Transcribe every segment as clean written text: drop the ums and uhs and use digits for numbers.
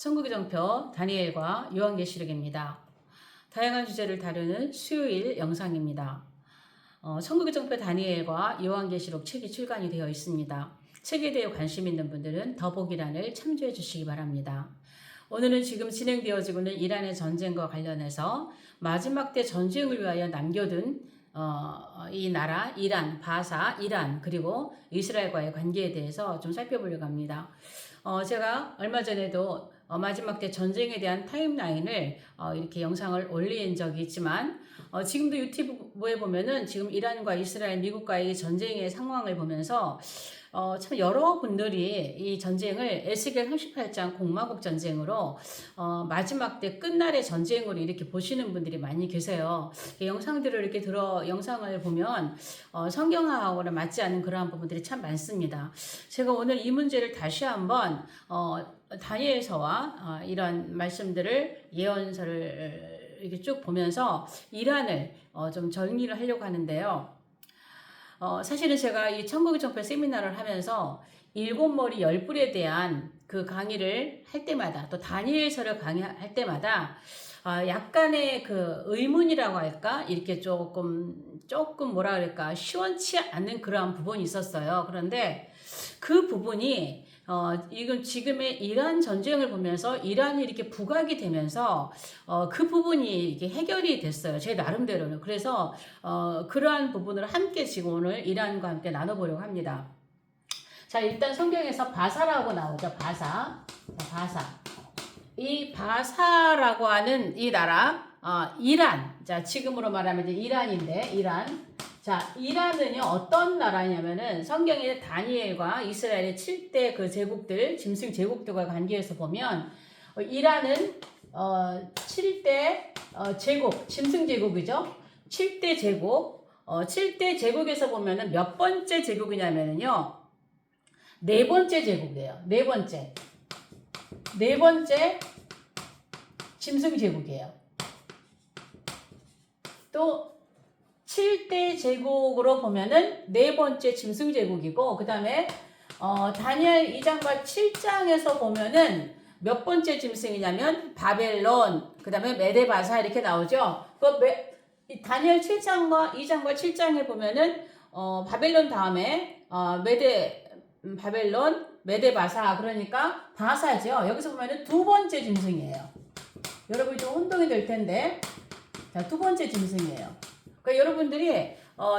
천국의 정표 다니엘과 요한계시록입니다. 다양한 주제를 다루는 수요일 영상입니다. 천국의 정표 다니엘과 요한계시록 책이 출간이 되어 있습니다. 책에 대해 관심 있는 분들은 더보기란을 참조해 주시기 바랍니다. 오늘은 지금 진행되어지고 있는 이란의 전쟁과 관련해서 마지막 때 전쟁을 위하여 남겨둔 이 나라 이란, 바사, 이란 그리고 이스라엘과의 관계에 대해서 좀 살펴보려고 합니다. 제가 얼마 전에도 마지막 때 전쟁에 대한 타임라인을 이렇게 영상을 올린 적이 있지만 지금도 유튜브에 보면은 지금 이란과 이스라엘, 미국과의 전쟁의 상황을 보면서 참 여러분들이 이 전쟁을 에스겔 38장 공마국 전쟁으로 마지막 때 끝날의 전쟁으로 이렇게 보시는 분들이 많이 계세요. 영상들을 이렇게 영상을 보면 성경하고는 맞지 않는 그러한 부분들이 참 많습니다. 제가 오늘 이 문제를 다시 한번 다니엘서와 이런 말씀들을 예언서를 이렇게 쭉 보면서 이란을 좀 정리를 하려고 하는데요. 사실은 제가 이 천국의 정표 세미나를 하면서 7머리 10뿔에 대한 그 강의를 할 때마다 또 다니엘서를 강의할 때마다 약간의 그 의문이라고 할까? 이렇게 조금 뭐라 그럴까? 시원치 않는 그러한 부분이 있었어요. 그런데 그 부분이 이건 지금의 이란 전쟁을 보면서 이란이 이렇게 부각이 되면서 그 부분이 이렇게 해결이 됐어요. 제 나름대로는. 그래서 그러한 부분을 함께 지금 오늘 이란과 함께 나눠보려고 합니다. 자, 일단 성경에서 바사라고 나오죠. 바사. 이 바사라고 하는 이 나라, 이란. 자, 지금으로 말하면 이제 이란인데, 이란. 자, 이란은요, 어떤 나라냐면은 성경에 다니엘과 이스라엘의 7대 그 제국들, 짐승 제국들과 관계에서 보면, 이란은, 7대, 제국, 짐승 제국이죠. 7대 제국, 7대 제국에서 보면은 몇 번째 제국이냐면은요, 네 번째 제국이에요. 네 번째 짐승 제국이에요. 또 7대 제국으로 보면은 네 번째 짐승 제국이고 그 다음에 다니엘 2장과 7장에서 보면은 몇 번째 짐승이냐면 바벨론, 그 다음에 메데바사 이렇게 나오죠. 다니엘 7장과 2장과 7장에 보면은 바벨론 다음에 바벨론, 메데바사 그러니까 바사죠. 여기서 보면은 두 번째 짐승이에요. 여러분이 좀 혼동이 될 텐데, 자, 두 번째 짐승이에요. 그러니까 여러분들이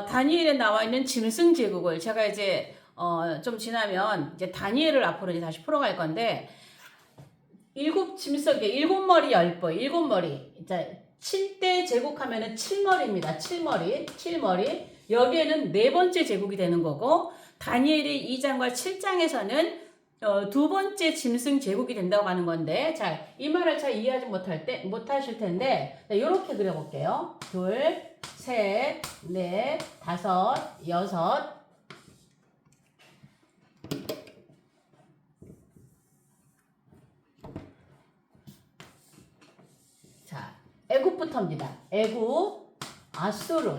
다니엘에 나와 있는 짐승 제국을 제가 이제 좀 지나면 이제 다니엘을 앞으로 이제 다시 풀어갈 건데 7머리 10뿔, 7머리. 자, 7대 제국하면은 7머리입니다. 7머리. 여기에는 네 번째 제국이 되는 거고 다니엘의 2장과 7장에서는 두 번째 짐승 제국이 된다고 하는 건데, 자, 이 말을 잘 이해하지 못하실 텐데, 자, 요렇게 그려볼게요. 2, 3, 4, 5, 6. 자, 애굽부터입니다. 애굽, 아수르,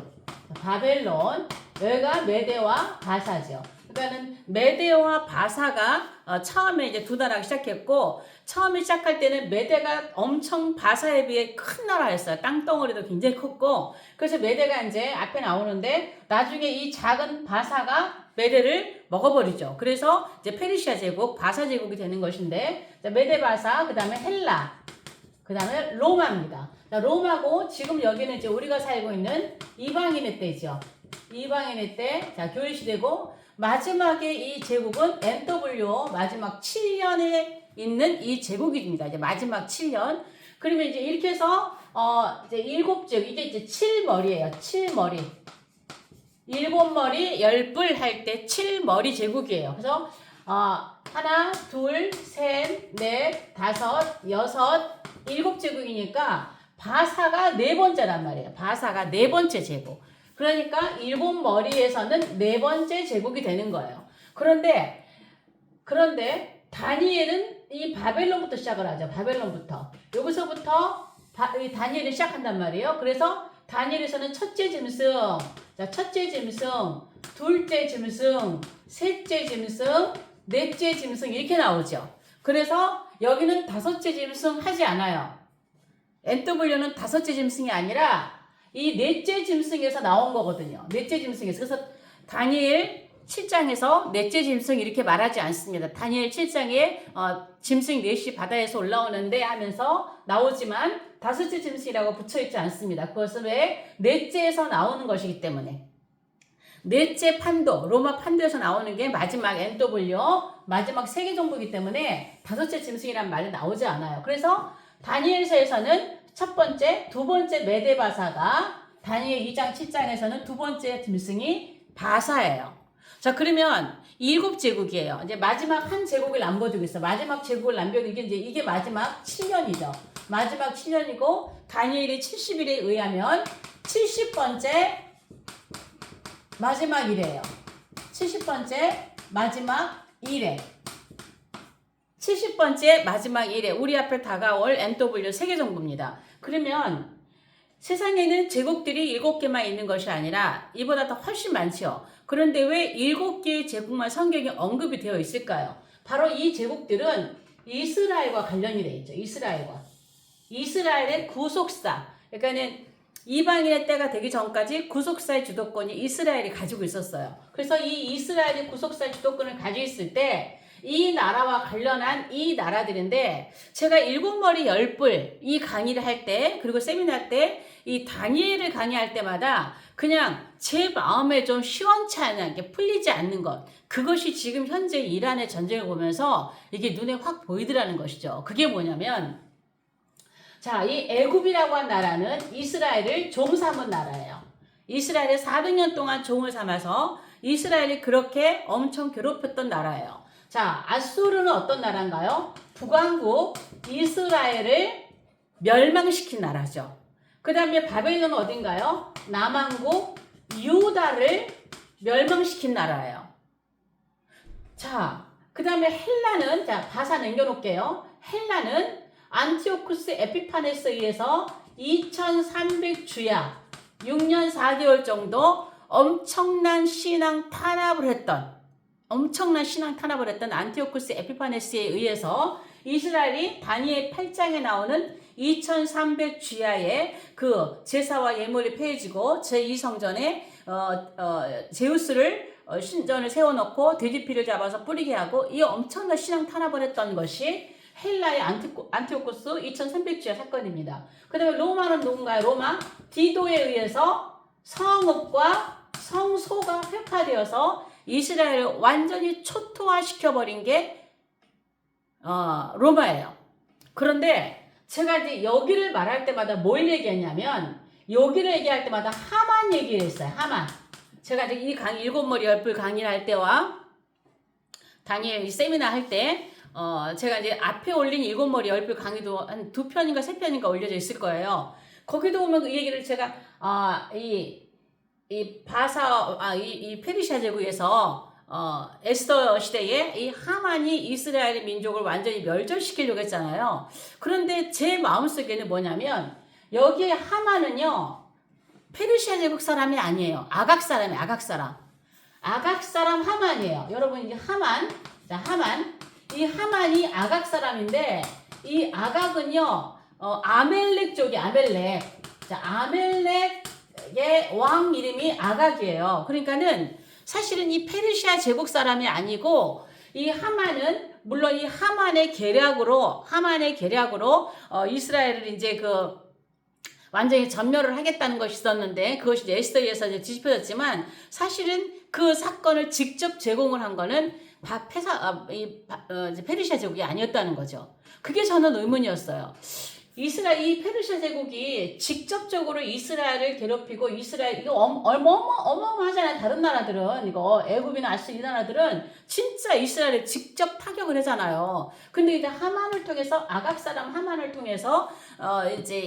바벨론, 여기가 메대와 바사죠. 그러니까는 메대와 바사가 처음에 이제 두 나라가 시작했고 처음에 시작할 때는 메대가 엄청 바사에 비해 큰 나라였어요. 땅덩어리도 굉장히 컸고 그래서 메대가 이제 앞에 나오는데 나중에 이 작은 바사가 메대를 먹어버리죠. 그래서 이제 페르시아 제국, 바사 제국이 되는 것인데 메대 바사, 그 다음에 헬라, 그 다음에 로마입니다. 자, 로마고 지금 여기는 이제 우리가 살고 있는 이방인의 때죠. 이방인의 때, 자, 교회시대고 마지막에 이 제국은 NWO 마지막 7년에 있는 이 제국입니다. 이제 마지막 7년. 그러면 이제 이렇게 해서 이제 7제국, 이제 7머리예요. 7머리. 7머리 10뿔 할 때 7머리 제국이에요. 그래서 하나, 둘, 셋, 넷, 다섯, 여섯, 7제국이니까 바사가 네 번째란 말이에요. 바사가 네 번째 제국. 그러니까 7머리에서는 네 번째 제국이 되는 거예요. 그런데 다니엘은 이 바벨론부터 시작을 하죠. 바벨론부터. 여기서부터 다니엘이 시작한단 말이에요. 그래서 다니엘에서는 첫째 짐승, 자, 첫째 짐승, 둘째 짐승, 셋째 짐승, 넷째 짐승 이렇게 나오죠. 그래서 여기는 다섯째 짐승 하지 않아요. NW는 다섯째 짐승이 아니라 이 넷째 짐승에서 나온 거거든요. 넷째 짐승에서. 그래서 다니엘 7장에서 넷째 짐승 이렇게 말하지 않습니다. 다니엘 7장에 짐승 넷이 바다에서 올라오는데 하면서 나오지만 다섯째 짐승이라고 붙여있지 않습니다. 그것은 왜? 넷째에서 나오는 것이기 때문에. 넷째 판도, 로마 판도에서 나오는 게 마지막 NW, 마지막 세계 정보이기 때문에 다섯째 짐승이란 말이 나오지 않아요. 그래서 다니엘서에서는 첫 번째, 두 번째 메데바사가, 다니엘 2장, 7장에서는 두 번째 짐승이 바사예요. 자, 그러면 7제국이에요. 이제 마지막 한 제국을 남겨두고 있어. 마지막 제국을 남겨두고 이게 마지막 7년이죠. 마지막 7년이고, 다니엘이 70일에 의하면 70번째 마지막 일이에요. 70번째 마지막 일에. 70번째 마지막 일에 우리 앞에 다가올 NW 세계정부입니다. 그러면 세상에는 제국들이 7개만 있는 것이 아니라 이보다 더 훨씬 많죠. 그런데 왜 7개의 제국만 성경에 언급이 되어 있을까요? 바로 이 제국들은 이스라엘과 관련이 되어 있죠. 이스라엘의 구속사. 그러니까는 이방인의 때가 되기 전까지 구속사의 주도권이 이스라엘이 가지고 있었어요. 그래서 이 이스라엘이 구속사의 주도권을 가지고 있을 때 이 나라와 관련한 이 나라들인데, 제가 7머리 10뿔 이 강의를 할 때, 그리고 세미나 때 이 다니엘을 강의할 때마다 그냥 제 마음에 좀 시원치 않은 게 풀리지 않는 것, 그것이 지금 현재 이란의 전쟁을 보면서 이게 눈에 확 보이더라는 것이죠. 그게 뭐냐면, 자, 이 애굽이라고 한 나라는 이스라엘을 종 삼은 나라예요. 이스라엘을 400년 동안 종을 삼아서 이스라엘이 그렇게 엄청 괴롭혔던 나라예요. 자, 아수르는 어떤 나라인가요? 북왕국 이스라엘을 멸망시킨 나라죠. 그 다음에 바벨론은 어딘가요? 남왕국 유다를 멸망시킨 나라예요. 자, 그 다음에 헬라는, 자, 바사 남겨놓을게요. 헬라는 안티오쿠스 에피파네스에 의해서 2300주야 6년 4개월 정도 엄청난 신앙 탄압을 했던 안티오쿠스 에피파네스에 의해서 이스라엘이 다니엘 8장에 나오는 2300주야에 그 제사와 예물이 폐해지고 제2성전에 제우스를 신전을 세워놓고 돼지피를 잡아서 뿌리게 하고 이 엄청난 신앙 탄압을 했던 것이 헬라의 안티오코스 2300주야 사건입니다. 그 다음에 로마는 누군가요? 로마 디도에 의해서 성읍과 성소가 폐파되어서 이스라엘을 완전히 초토화시켜버린 게 로마예요. 그런데 제가 이제 여기를 말할 때마다 뭘 얘기했냐면, 여기를 얘기할 때마다 하만 얘기를 했어요. 하만. 제가 이제 이 강의 7머리 10뿔 강의를 할 때와 다니엘 세미나 할 때 제가 이제 앞에 올린 7머리 10뿔 강의도 한 2편인가 3편인가 올려져 있을 거예요. 거기도 보면 그 얘기를 제가 이 페르시아 제국에서 에스더 시대에 이 하만이 이스라엘 민족을 완전히 멸절시키려고 했잖아요. 그런데 제 마음속에는 뭐냐면, 여기에 하만은요 페르시아 제국 사람이 아니에요. 아각 사람 하만이에요. 여러분, 이제 하만, 자, 이 하만이 아각 사람인데, 이 아각은요 아멜렉 쪽이 자, 아멜렉의 왕 이름이 아각이에요. 그러니까는 사실은 이 페르시아 제국 사람이 아니고, 이 하만은 물론 이 하만의 계략으로 이스라엘을 이제 완전히 전멸을 하겠다는 것이 있었는데, 그것이 에스더에서 이제 뒤집혀졌지만, 사실은 그 사건을 직접 제공을 한 거는 페르시아 제국이 아니었다는 거죠. 그게 저는 의문이었어요. 이 페르시아 제국이 직접적으로 이스라엘을 괴롭히고, 이거 어마어마하잖아요. 다른 나라들은, 이거 애굽이나 아시리 이 나라들은 진짜 이스라엘을 직접 타격을 하잖아요. 근데 이제 아각 사람 하만을 통해서 이제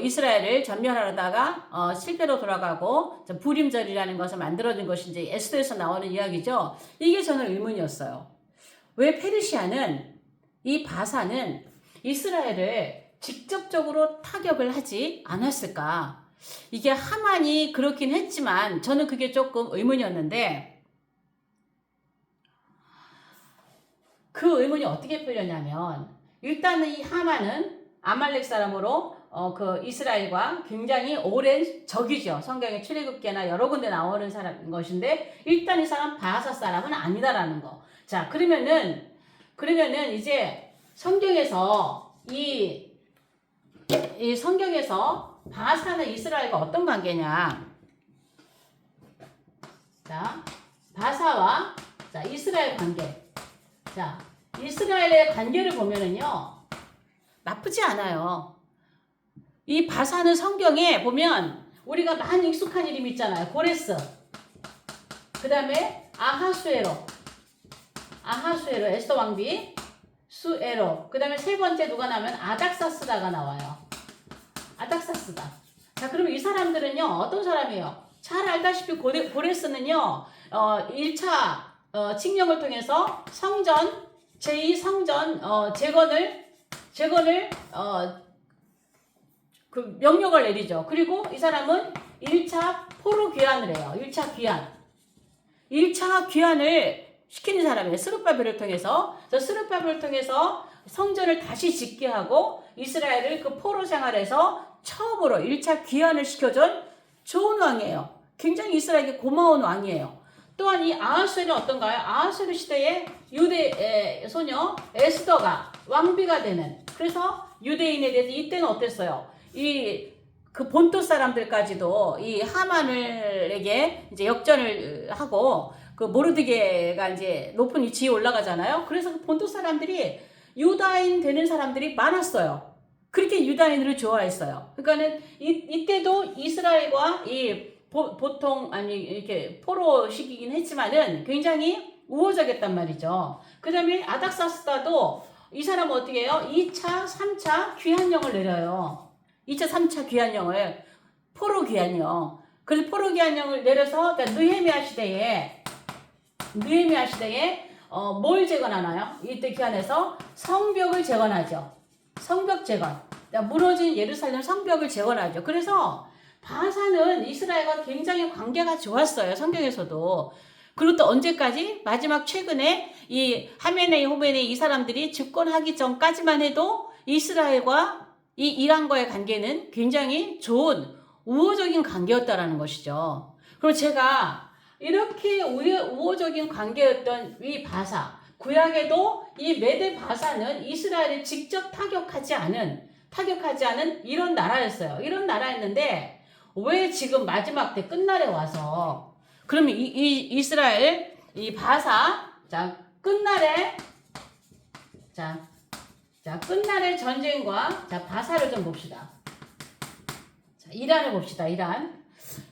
이스라엘을 전멸하려다가 실패로 돌아가고 부림절이라는 것을 만들어진 것이 이제 에스더에서 나오는 이야기죠. 이게 저는 의문이었어요. 왜 이 바사는 이스라엘을 직접적으로 타격을 하지 않았을까? 이게 하만이 그렇긴 했지만 저는 그게 조금 의문이었는데, 그 의문이 어떻게 풀렸냐면, 일단은 이 하만은 아말렉 사람으로 그 이스라엘과 굉장히 오랜 적이죠. 성경에 출애굽기나 여러 군데 나오는 사람인 것인데 일단 이 사람 바하사 사람은 아니다라는 거. 자, 그러면은 이제 성경에서 이 성경에서 바하사는 이스라엘과 어떤 관계냐? 자, 바사와 자, 이스라엘 관계. 자, 이스라엘의 관계를 보면은요, 나쁘지 않아요. 이 바사는 성경에 보면 우리가 많이 익숙한 이름 있잖아요. 고레스. 그 다음에 아하수에로, 에스더 왕비, 수에로. 그 다음에 세 번째 누가 나오면 아닥사스다가 나와요. 아닥사스다. 자, 그러면 이 사람들은요, 어떤 사람이에요? 잘 알다시피 고레스는요, 1차 칙령을 통해서 성전, 제2성전 재건을 그 명령을 내리죠. 그리고 이 사람은 1차 포로 귀환을 해요. 1차 귀환을 시키는 사람이에요. 스룹바벨을 통해서. 스룹바벨을 통해서 성전을 다시 짓게 하고 이스라엘을 그 포로 생활에서 처음으로 1차 귀환을 시켜준 좋은 왕이에요. 굉장히 이스라엘에게 고마운 왕이에요. 또한 이 아하수에는 어떤가요? 아하수에르 시대에 유대 소녀 에스더가 왕비가 되는, 그래서 유대인에 대해서 이때는 어땠어요? 그 본토 사람들까지도 이 하만에게 이제 역전을 하고 그 모르드게가 이제 높은 위치에 올라가잖아요. 그래서 그 본토 사람들이 유다인 되는 사람들이 많았어요. 그렇게 유다인을 좋아했어요. 그러니까는 이때도 이스라엘과 보통 이렇게 포로 시기긴 했지만은 굉장히 우호적이었단 말이죠. 그 다음에 아닥사스다도 이 사람은 어떻게 해요? 2차, 3차 귀환령을 내려요. 2차, 3차 귀환령을, 포로 귀환령. 그래서 포로 귀환령을 내려서, 그러니까 느헤미야 시대에 뭘 재건하나요? 이때 귀환해서 성벽을 재건하죠. 성벽 재건. 그러니까 무너진 예루살렘 성벽을 재건하죠. 그래서 바사는 이스라엘과 굉장히 관계가 좋았어요. 성경에서도. 그리고 또 언제까지? 마지막 최근에 이 하메네이, 호메네이 이 사람들이 집권하기 전까지만 해도 이스라엘과 이 이란과의 관계는 굉장히 좋은 우호적인 관계였다라는 것이죠. 그리고 제가 이렇게 우호적인 관계였던 이 바사, 구약에도 이 메데 바사는 이스라엘을 직접 타격하지 않은 이런 나라였어요. 이런 나라였는데 왜 지금 마지막 때 끝날에 와서, 그러면 이스라엘 이 바사, 자 끝날에 전쟁과 바사를 좀 봅시다. 자, 이란을 봅시다. 이란.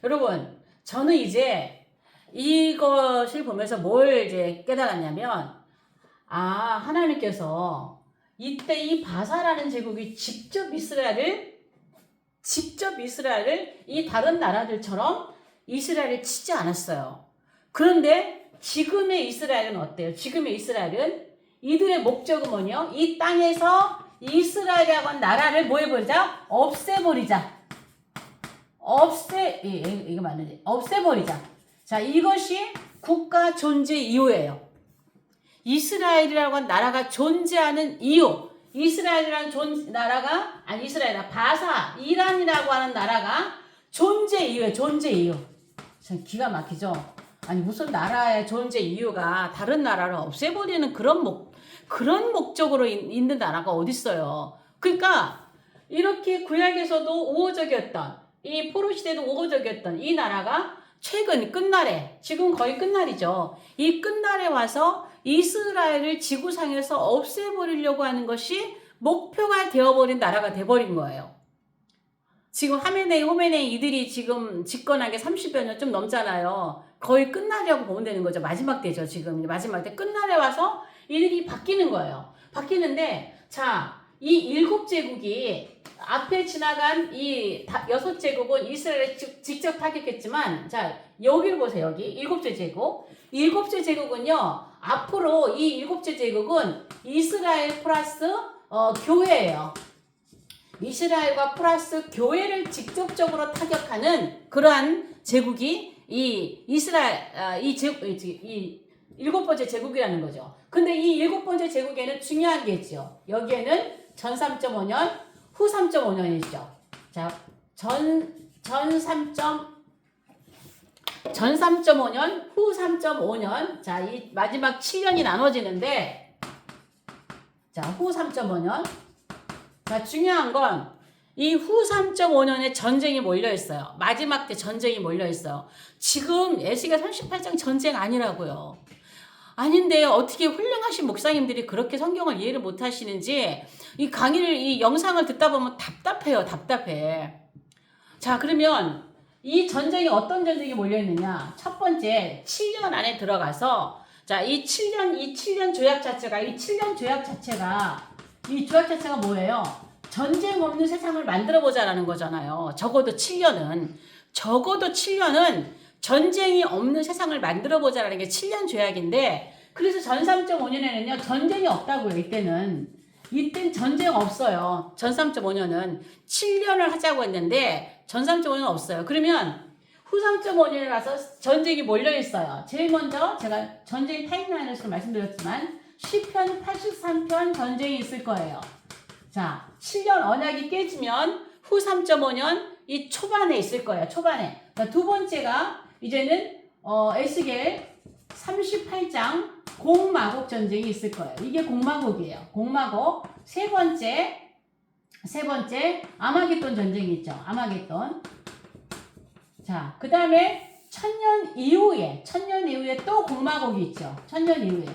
여러분, 저는 이제 이것을 보면서 뭘 이제 깨달았냐면, 하나님께서 이때 이 바사라는 제국이 직접 이스라엘을 이 다른 나라들처럼 이스라엘을 치지 않았어요. 그런데 지금의 이스라엘은 어때요? 지금의 이스라엘은 이들의 목적은 뭐냐? 이 땅에서 이스라엘이라고 하는 나라를 뭐 해버리자? 없애버리자. 이거 맞는지? 없애버리자. 자, 이것이 국가 존재 이유예요. 이스라엘이라고 하는 나라가 존재하는 이유. 바사, 이란이라고 하는 나라가 존재 이유예요. 존재 이유. 참 기가 막히죠? 아니, 무슨 나라의 존재 이유가 다른 나라를 없애버리는 그런 목적으로 있는 나라가 어딨어요. 그러니까 이렇게 구약에서도 우호적이었던, 이 포로 시대도 우호적이었던 이 나라가 최근 끝날에, 지금 거의 끝날이죠. 이 끝날에 와서 이스라엘을 지구상에서 없애버리려고 하는 것이 목표가 되어버린 나라가 돼버린 거예요. 지금 호메네이 이들이 지금 집권한 게 30여 년 좀 넘잖아요. 거의 끝날이라고 보면 되는 거죠. 마지막 때죠. 지금 마지막 때 끝날에 와서 이들이 바뀌는 거예요. 바뀌는데, 자, 이 7제국이 앞에 지나간 이 6제국은 이스라엘을 직접 타격했지만, 자, 여기를 보세요. 여기 7째 제국. 7째 제국은요, 앞으로 이 7째 제국은 이스라엘 플러스 교회예요. 이스라엘과 플러스 교회를 직접적으로 타격하는 그러한 제국이 이 7번째 제국이라는 거죠. 근데 이 7번째 제국에는 중요한 게 있죠. 여기에는 전 3.5년, 후 3.5년이죠. 자, 전 3.5년, 후 3.5년. 자, 이 마지막 7년이 나눠지는데, 자, 후 3.5년. 자, 중요한 건 이 후 3.5년에 전쟁이 몰려 있어요. 마지막 때 전쟁이 몰려 있어요. 지금 에스겔 38장 전쟁 아니라고요. 아닌데 어떻게 훌륭하신 목사님들이 그렇게 성경을 이해를 못 하시는지 이 강의를, 이 영상을 듣다 보면 답답해요. 답답해. 자, 그러면 이 전쟁이 어떤 전쟁이 몰려 있느냐? 첫 번째, 7년 안에 들어가서, 자, 이 7년 조약 자체가, 이 조약 자체가 뭐예요? 전쟁 없는 세상을 만들어 보자라는 거잖아요. 적어도 7년은 전쟁이 없는 세상을 만들어 보자라는 게 7년 조약인데, 그래서 전 3.5년에는요, 전쟁이 없다고요, 이때는 전쟁 없어요. 전 3.5년은 7년을 하자고 했는데, 전 3.5년은 없어요. 그러면 후 3.5년에 가서 전쟁이 몰려 있어요. 제일 먼저 제가 전쟁 타임라인을 말씀드렸지만, 시편 83편 전쟁이 있을 거예요. 자, 7년 언약이 깨지면 후 3.5년 이 초반에 있을 거예요. 초반에. 자, 두 번째가 이제는 에스겔 38장 공마곡 전쟁이 있을 거예요. 이게 공마곡이에요. 공마곡. 세 번째 아마겟돈 전쟁이 있죠. 아마겟돈. 자, 그 다음에 천년 이후에 또 공마곡이 있죠. 천년 이후에.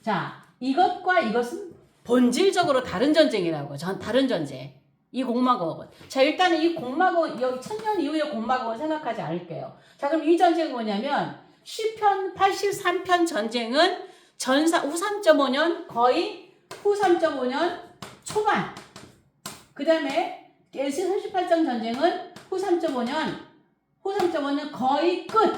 자, 이것과 이것은 본질적으로 다른 전쟁이라고. 다른 전쟁. 이 공마곡은. 자, 일단은 이 공마곡, 여기 천년 이후의 공마곡은 생각하지 않을게요. 자, 그럼 이 전쟁은 뭐냐면, 시편 83편 전쟁은 후 3.5년, 거의 후 3.5년 초반. 그 다음에 에스겔 38장 전쟁은 후 3.5년 거의 끝.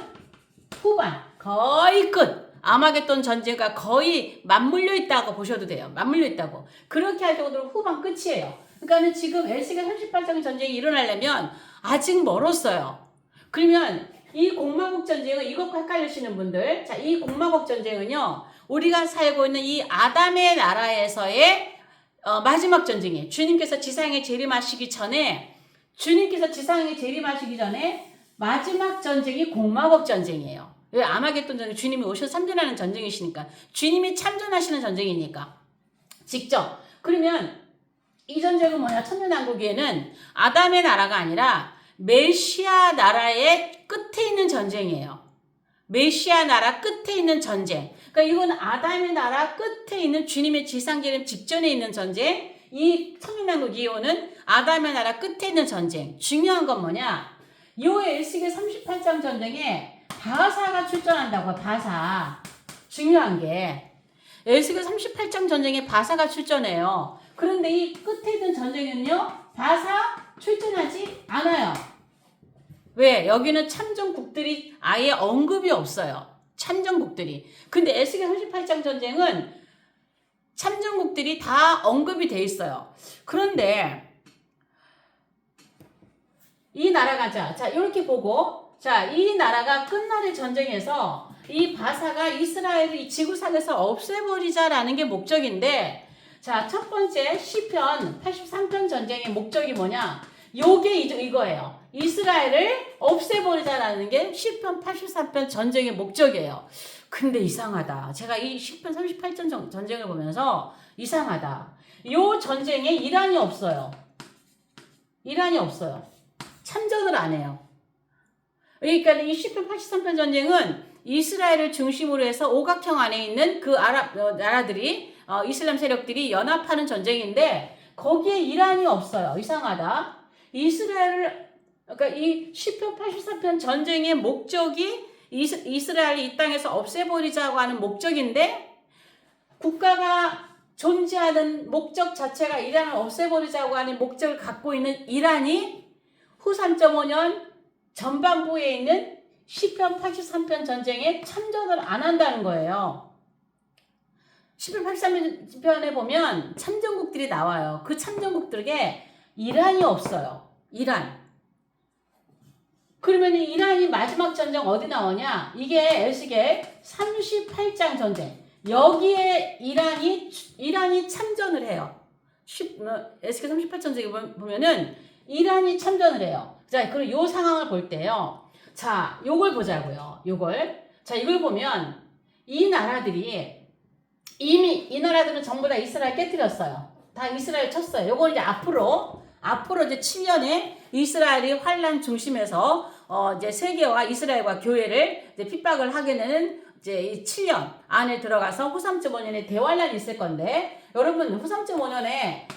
후반. 거의 끝. 아마겟돈 전쟁과 거의 맞물려 있다고 보셔도 돼요. 맞물려 있다고. 그렇게 할 정도로 후반 끝이에요. 그러니까 지금 에스겔 38장 전쟁이 일어나려면 아직 멀었어요. 그러면 이 공마곡 전쟁은 이것과 헷갈리시는 분들, 자, 이 공마곡 전쟁은요, 우리가 살고 있는 이 아담의 나라에서의 마지막 전쟁이에요. 주님께서 지상에 재림하시기 전에 마지막 전쟁이 공마곡 전쟁이에요. 왜? 아마겟돈 전쟁, 주님이 오셔서 참전하는 전쟁이시니까. 주님이 참전하시는 전쟁이니까. 직접. 그러면 이 전쟁은 뭐냐? 천년왕국에는 아담의 나라가 아니라 메시아 나라의 끝에 있는 전쟁이에요. 메시아 나라 끝에 있는 전쟁. 그러니까 이건 아담의 나라 끝에 있는 주님의 지상재림 직전에 있는 전쟁. 이 천년왕국 이후는 아담의 나라 끝에 있는 전쟁. 중요한 건 뭐냐? 이 에스겔 38장 전쟁에 바사가 출전한다고. 바사. 중요한 게 에스겔 38장 전쟁에 바사가 출전해요. 그런데 이 끝에 있는 전쟁은요, 바사 출전하지 않아요. 왜? 여기는 참전국들이 아예 언급이 없어요. 참전국들이. 근데 에스겔 38장 전쟁은 참전국들이 다 언급이 돼 있어요. 그런데 이 나라가, 자, 이렇게 보고, 자, 이 나라가 끝날의 전쟁에서 이 바사가 이스라엘을 이 지구상에서 없애버리자라는 게 목적인데, 자, 첫 번째 시편 83편 전쟁의 목적이 뭐냐? 요게 이거예요. 이스라엘을 없애버리자라는 게 시편 83편 전쟁의 목적이에요. 근데 이상하다. 제가 이 시편 38편 전쟁을 보면서 이상하다. 요 전쟁에 이란이 없어요. 참전을 안 해요. 그러니까 이 시편 83편 전쟁은 이스라엘을 중심으로 해서 오각형 안에 있는 그 아랍 나라들이 이슬람 세력들이 연합하는 전쟁인데 거기에 이란이 없어요. 이상하다. 그러니까 이 시편 84편 전쟁의 목적이 이스라엘이 이 땅에서 없애버리자고 하는 목적인데 국가가 존재하는 목적 자체가 이란을 없애버리자고 하는 목적을 갖고 있는 이란이 후 3.5년 전반부에 있는 시편 83편 전쟁에 참전을 안 한다는 거예요. 시편 83편에 보면 참전국들이 나와요. 그 참전국들에게 이란이 없어요. 이란. 그러면 이 이란이 마지막 전쟁 어디 나오냐? 이게 에스겔 38장 전쟁. 여기에 이란이 참전을 해요. 에스겔 38 전쟁에 보면은 이란이 참전을 해요. 자, 그럼 요 상황을 볼 때요. 자, 요걸 보자고요. 자, 이걸 보면 이 나라들이 이미 이 나라들은 전부 다 이스라엘 깨뜨렸어요. 다 이스라엘 쳤어요. 요걸 이제 앞으로 이제 7년에 이스라엘이 환란 중심에서 이제 세계와 이스라엘과 교회를 이제 핍박을 하게 되는 이제 이 7년 안에 들어가서 후 3.5년에 대환란이 있을 건데, 여러분 후 3.5년에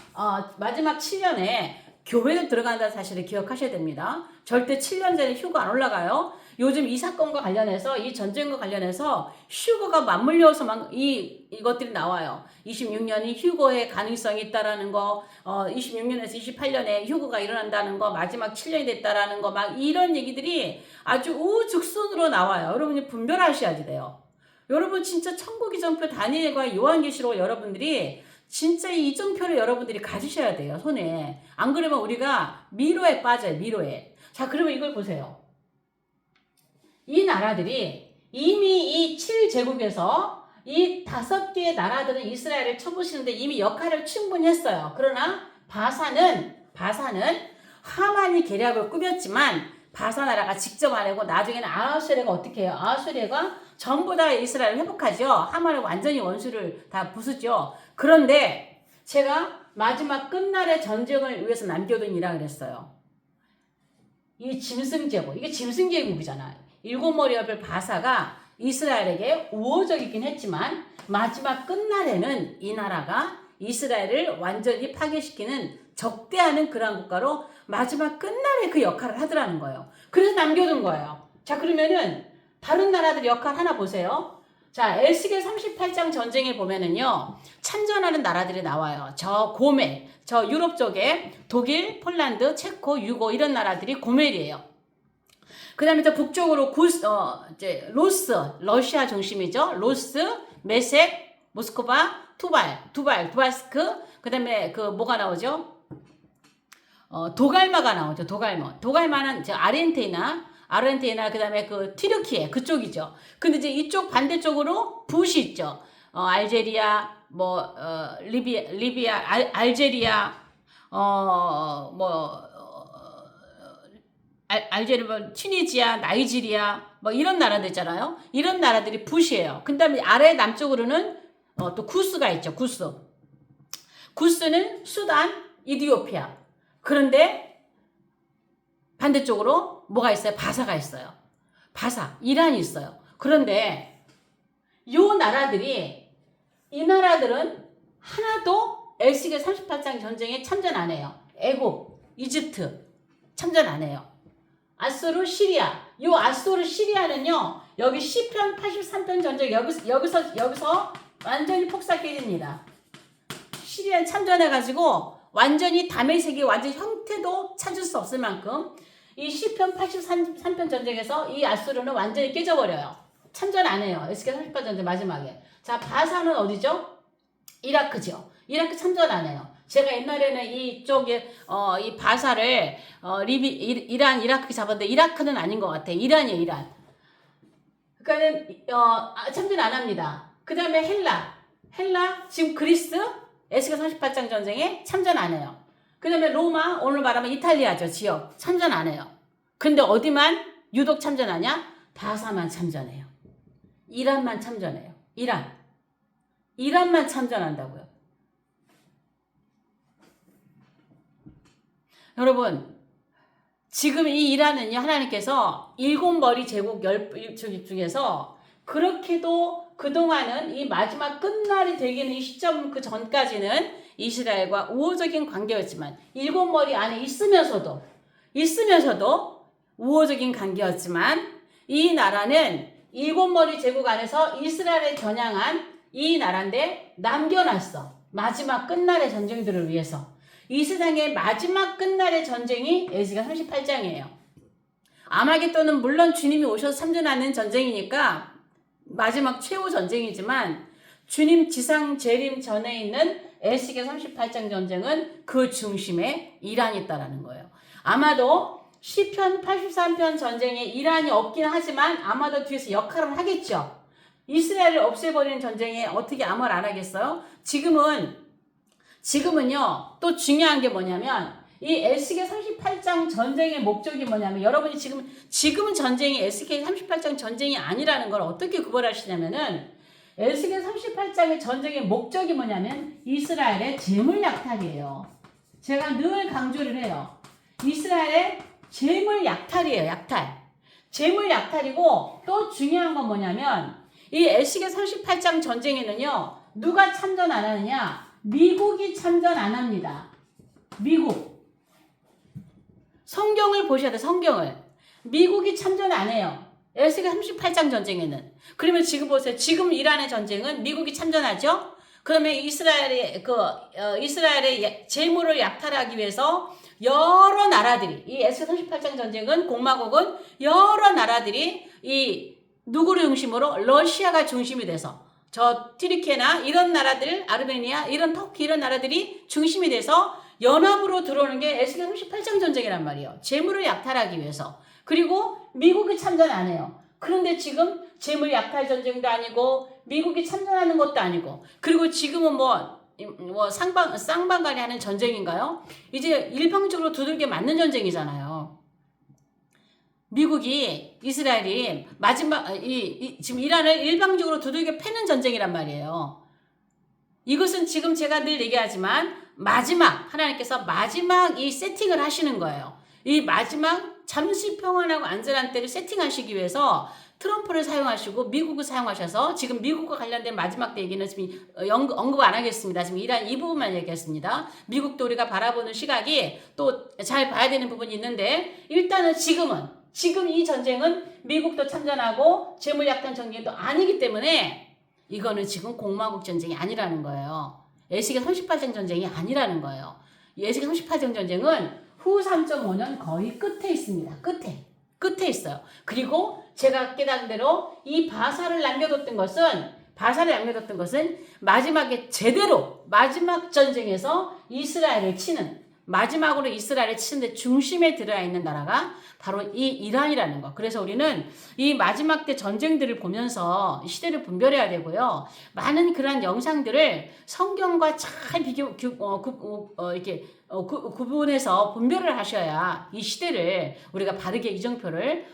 마지막 7년에 교회를 들어간다는 사실을 기억하셔야 됩니다. 절대 7년 전에 휴거 안 올라가요. 요즘 이 사건과 관련해서, 이 전쟁과 관련해서 휴거가 맞물려서 막 이것들이 나와요. 26년이 휴거의 가능성이 있다라는 거, 26년에서 28년에 휴거가 일어난다는 거, 마지막 7년이 됐다라는 거, 막 이런 얘기들이 아주 우죽순으로 나와요. 여러분이 분별하셔야지 돼요. 여러분 진짜 천국이전표 다니엘과 요한계시록 여러분들이 진짜 이 이정표를 여러분들이 가지셔야 돼요, 손에. 안 그러면 우리가 미로에 빠져요, 미로에. 자, 그러면 이걸 보세요. 이 나라들이 이미 이 7제국에서 이 5개의 나라들은 이스라엘을 쳐부시는데 이미 역할을 충분히 했어요. 그러나 바사는 하만이 계략을 꾸몄지만 바사 나라가 직접 안 하고 나중에는 아하수에르가 어떻게 해요? 아하수에르가 전부 다 이스라엘을 회복하죠. 하만을 완전히 원수를 다 부수죠. 그런데 제가 마지막 끝날의 전쟁을 위해서 남겨둔 이라 그랬어요. 이 짐승제국, 이게 짐승제국이잖아요. 일곱 머리 옆에 바사가 이스라엘에게 우호적이긴 했지만 마지막 끝날에는 이 나라가 이스라엘을 완전히 파괴시키는 적대하는 그러한 국가로 마지막 끝날에 그 역할을 하더라는 거예요. 그래서 남겨둔 거예요. 자, 그러면은 다른 나라들 역할 하나 보세요. 자, 에스겔 38장 전쟁에 보면은요, 참전하는 나라들이 나와요. 저 고멜, 저 유럽 쪽에 독일, 폴란드, 체코, 유고 이런 나라들이 고멜이에요. 그 다음에 또 북쪽으로 이제 로스, 러시아 중심이죠. 로스, 메섹, 모스크바, 두발스크, 그 다음에 뭐가 나오죠? 도갈마가 나오죠. 도갈마는 아르헨티나, 그 다음에 튀르키예, 그쪽이죠. 근데 이제 이쪽 반대쪽으로 붓이 있죠. 알제리아, 리비아, 알제리아, 알제리아, 튀니지아, 나이지리아, 이런 나라들 있잖아요. 이런 나라들이 붓이에요. 그 다음에 아래 남쪽으로는 또 구스가 있죠. 구스는 수단, 이디오피아. 그런데 반대쪽으로 뭐가 있어요? 바사가 있어요. 이란이 있어요. 그런데 이 나라들은 하나도 에스겔 38장 전쟁에 참전 안 해요. 애국, 이집트 참전 안 해요. 아수르, 시리아. 요 아수르, 시리아는요, 여기 시편 83편 전쟁 여기서 완전히 폭삭 깨집니다. 시리아 참전해가지고 완전히 다메섹이 완전 형태도 찾을 수 없을 만큼 이 시편 83편 전쟁에서 이 아수르는 완전히 깨져버려요. 참전 안 해요. 에스겔 38 전쟁 마지막에. 자, 바사는 어디죠? 이라크죠. 이라크 참전 안 해요. 제가 옛날에는 이쪽에 이 바사를 이란, 이라크 잡았는데 이라크는 아닌 것 같아요. 이란이에요, 이란. 그러니까는 참전 안 합니다. 그 다음에 헬라 지금 그리스 에스겔 38장 전쟁에 참전 안 해요. 그 다음에 로마, 오늘 말하면 이탈리아죠, 지역 참전 안 해요. 근데 어디만 유독 참전하냐? 바사만 참전해요. 이란만 참전해요. 이란만 참전한다고요. 여러분, 지금 이 이란은요, 하나님께서 7머리 제국 10쪽 중에서 그렇게도 그동안은 이 마지막 끝날이 되기는 이 시점 그 전까지는 이스라엘과 우호적인 관계였지만 7머리 안에 있으면서도 우호적인 관계였지만 이 나라는 7머리 제국 안에서 이스라엘에 겨냥한 이 나라인데 남겨놨어. 마지막 끝날의 전쟁들을 위해서. 이 세상의 마지막 끝날의 전쟁이 에스겔 38장이에요. 아마겟돈은 물론 주님이 오셔서 참전하는 전쟁이니까 마지막 최후 전쟁이지만 주님 지상 재림 전에 있는 에스겔 38장 전쟁은 그 중심에 이란이 있다라는 거예요. 아마도 시편 83편 전쟁에 이란이 없긴 하지만 아마도 뒤에서 역할을 하겠죠. 이스라엘을 없애버리는 전쟁에 어떻게 아무 말 안 하겠어요? 지금은요, 또 중요한 게 뭐냐면, 이 에스겔 38장 전쟁의 목적이 뭐냐면, 여러분이 지금 전쟁이 에스겔 38장 전쟁이 아니라는 걸 어떻게 구별하시냐면은, 에스겔 38장의 전쟁의 목적이 뭐냐면, 이스라엘의 재물 약탈이에요. 제가 늘 강조를 해요. 이스라엘의 재물 약탈이에요, 약탈. 재물 약탈이고, 또 중요한 건 뭐냐면, 이 에스겔 38장 전쟁에는요, 누가 참전 안 하느냐? 미국이 참전 안 합니다. 미국. 성경을 보셔야 돼, 성경을. 미국이 참전 안 해요. 에스겔 38장 전쟁에는. 그러면 지금 보세요. 지금 이란의 전쟁은 미국이 참전하죠? 그러면 이스라엘의 재물을 약탈하기 위해서 여러 나라들이, 이 에스겔 38장 전쟁은 공마국은 여러 나라들이 이 누구를 중심으로? 러시아가 중심이 돼서 저 튀르키예나 이런 나라들, 아르메니아, 이런 터키 이런 나라들이 중심이 돼서 연합으로 들어오는 게 에스겔 38장 전쟁이란 말이에요. 재물을 약탈하기 위해서. 그리고 미국이 참전 안 해요. 그런데 지금 재물 약탈 전쟁도 아니고 미국이 참전하는 것도 아니고, 그리고 지금은 쌍방간에 하는 전쟁인가요? 이제 일방적으로 두들겨 맞는 전쟁이잖아요. 미국이 이스라엘이 지금 이란을 일방적으로 두들겨 패는 전쟁이란 말이에요. 이것은 지금 제가 늘 얘기하지만 하나님께서 마지막 이 세팅을 하시는 거예요. 이 마지막 잠시 평안하고 안전한 때를 세팅하시기 위해서 트럼프를 사용하시고 미국을 사용하셔서, 지금 미국과 관련된 마지막 때 얘기는 지금 언급 안 하겠습니다. 지금 이란 이 부분만 얘기했습니다. 미국도 우리가 바라보는 시각이 또 잘 봐야 되는 부분이 있는데, 일단은 지금 이 전쟁은 미국도 참전하고 재물약탈 전쟁도 아니기 때문에 이거는 지금 공마국 전쟁이 아니라는 거예요. 에스겔 38장 전쟁이 아니라는 거예요. 에스겔 38장 전쟁은 후 3.5년 거의 끝에 있습니다. 끝에 있어요. 그리고 제가 깨달은 대로 이 바사를 남겨뒀던 것은 마지막에 제대로 마지막 전쟁에서 마지막으로 이스라엘을 치는데 중심에 들어있는 나라가 바로 이 이란이라는 거. 그래서 우리는 이 마지막 때 전쟁들을 보면서 시대를 분별해야 되고요. 많은 그러한 영상들을 성경과 잘 구분해서 분별을 하셔야 이 시대를 우리가 바르게 이정표를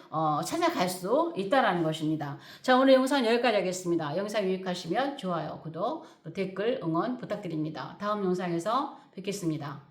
찾아갈 수 있다는 것입니다. 자, 오늘 영상 여기까지 하겠습니다. 영상 유익하시면 좋아요, 구독, 댓글, 응원 부탁드립니다. 다음 영상에서 뵙겠습니다.